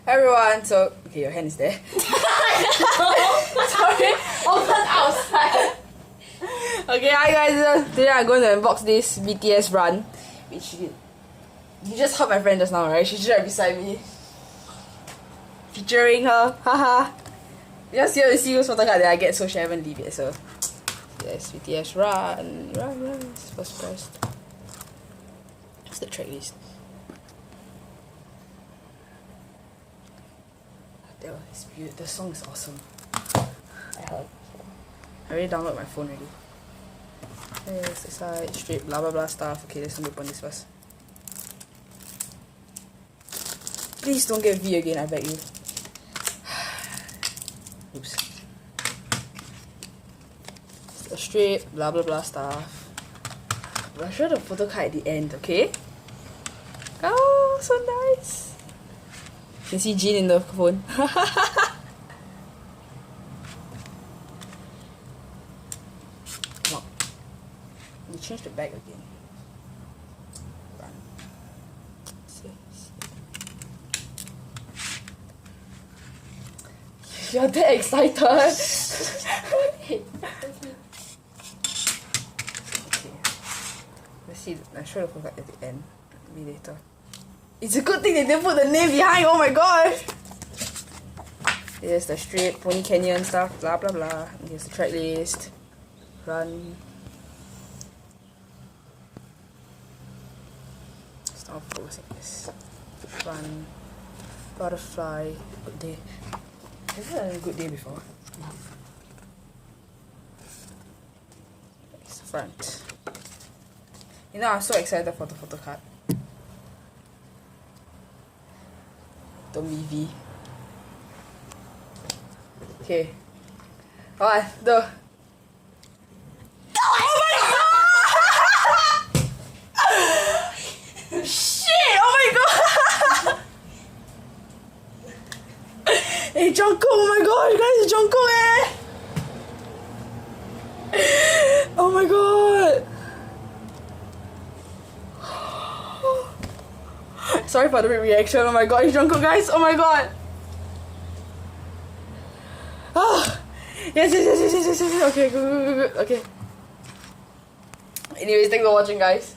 Everyone, so okay, your hand is there. Sorry, open outside. Okay, hi guys. Today I'm going to unbox this BTS run, which you just heard my friend just now, right? She's right beside me, featuring her. Haha. Just here to see whose photocard that I get, so she haven't leave yet. So yes, BTS run. It's first pressed. What's the track list? It's beautiful. The song is awesome. I heard. I already downloaded my phone already. Yes, it's like straight blah blah blah stuff. Okay, let's open this first. Please don't get V again, I beg you. Oops. It's a straight blah blah blah stuff. I'll show the photocard at the end, okay? Oh, so nice. You can see Jean in the phone. Come on. You change the bag again. Run. See. You're that excited. Okay. Let's see. I'll show the photocard at the end. Maybe later. It's a good thing they didn't put the name behind. Oh my gosh. Here's the straight Pony Canyon stuff, blah blah blah. Here's the track list. Run. Stop focusing this. Run. Butterfly. Good day. Has it had a good day before? It's the front. You know, I'm so excited for the photocard. Don't be V. Okay. 1, 2. Oh my god! Shit! Oh my god! Hey Jungkook! Oh my god! You guys, it's Jungkook! Oh my god! Sorry for the reaction. Oh my god, it's Jungkook, guys. Oh my god. Oh. Yes. Okay, good. Okay. Anyways, thanks for watching, guys.